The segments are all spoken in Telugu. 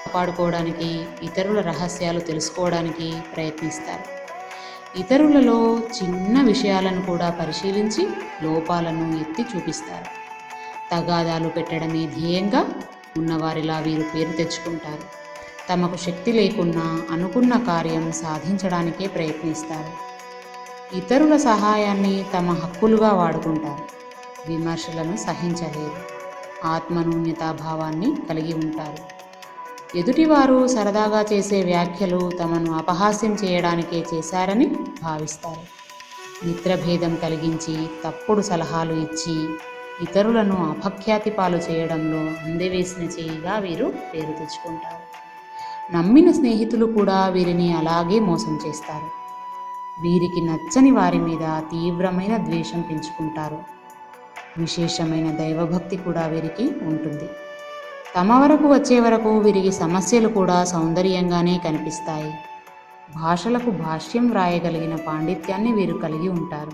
కాపాడుకోవడానికి, ఇతరుల రహస్యాలు తెలుసుకోవడానికి ప్రయత్నిస్తారు. ఇతరులలో చిన్న విషయాలను కూడా పరిశీలించి లోపాలను ఎత్తి చూపిస్తారు. తగాదాలు పెట్టడమే ధ్యేయంగా ఉన్నవారిలా వీరు పేరు తెచ్చుకుంటారు. తమకు శక్తి లేకున్నా అనుకున్న కార్యం సాధించడానికే ప్రయత్నిస్తారు. ఇతరుల సహాయాన్ని తమ హక్కులుగా వాడుకుంటారు. విమర్శలను సహించలేరు. ఆత్మన్యూన్యతాభావాన్ని కలిగి ఉంటారు. ఎదుటివారు సరదాగా చేసే వ్యాఖ్యలు తమను అపహాస్యం చేయడానికే చేశారని భావిస్తారు. మిత్రభేదం కలిగించి తప్పుడు సలహాలు ఇచ్చి ఇతరులను అపఖ్యాతి పాలు చేయడంలో అందవేసిన చేయిగా వీరు పేరు తెచ్చుకుంటారు. నమ్మిన స్నేహితులు కూడా వీరిని అలాగే మోసం చేస్తారు. వీరికి నచ్చని వారి మీద తీవ్రమైన ద్వేషం పెంచుకుంటారు. విశేషమైన దైవభక్తి కూడా వీరికి ఉంటుంది. తమ వరకు వచ్చే వరకు వీరికి సమస్యలు కూడా సౌందర్యంగానే కనిపిస్తాయి. భాషలకు భాష్యం వ్రాయగలిగిన పాండిత్యాన్ని వీరు కలిగి ఉంటారు.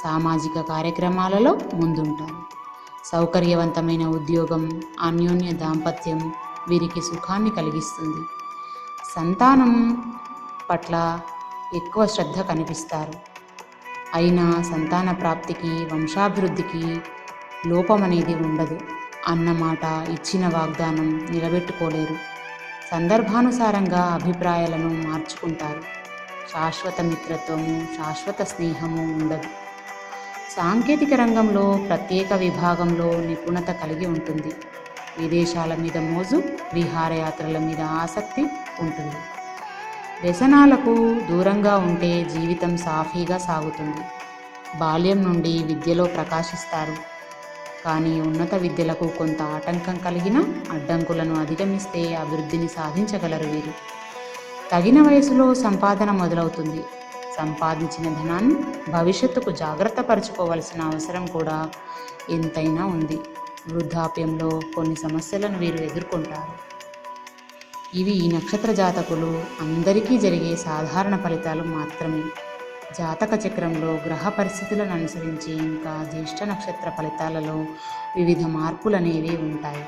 సామాజిక కార్యక్రమాలలో ముందుంటారు. సౌకర్యవంతమైన ఉద్యోగం, అన్యోన్య దాంపత్యం వీరికి సుఖాన్ని కలిగిస్తుంది. సంతానం పట్ల ఎక్కువ శ్రద్ధ కనిపిస్తారు. అయినా సంతాన ప్రాప్తికి, వంశాభివృద్ధికి లోపం అనేది ఉండదు. అన్నమాట, ఇచ్చిన వాగ్దానం నిలబెట్టుకోలేరు. సందర్భానుసారంగా అభిప్రాయాలను మార్చుకుంటారు. శాశ్వత మిత్రత్వము, శాశ్వత స్నేహము ఉండదు. సాంకేతిక రంగంలో ప్రత్యేక విభాగంలో నిపుణత కలిగి ఉంటుంది. విదేశాల మీద మోజు, విహారయాత్రల మీద ఆసక్తి ఉంటుంది. వ్యసనాలకు దూరంగా ఉంటే జీవితం సాఫీగా సాగుతుంది. బాల్యం నుండి విద్యలో ప్రకాశిస్తారు. కానీ ఉన్నత విద్యలకు కొంత ఆటంకం కలిగిన అడ్డంకులను అధిగమిస్తే అభివృద్ధిని సాధించగలరు వీరు. తగిన వయసులో సంపాదన మొదలవుతుంది. సంపాదించిన ధనాన్ని భవిష్యత్తుకు జాగ్రత్త పరుచుకోవలసిన అవసరం కూడా ఎంతైనా ఉంది. వృద్ధాప్యంలో కొన్ని సమస్యలను వీరు ఎదుర్కొంటారు. ఇవి ఈ నక్షత్ర జాతకులు అందరికీ జరిగే సాధారణ ఫలితాలు మాత్రమే. జాతక చక్రంలో గ్రహ పరిస్థితులను అనుసరించి ఇంకా జ్యేష్ఠ నక్షత్ర ఫలితాలలో వివిధ మార్పులు అనేవి ఉంటాయి.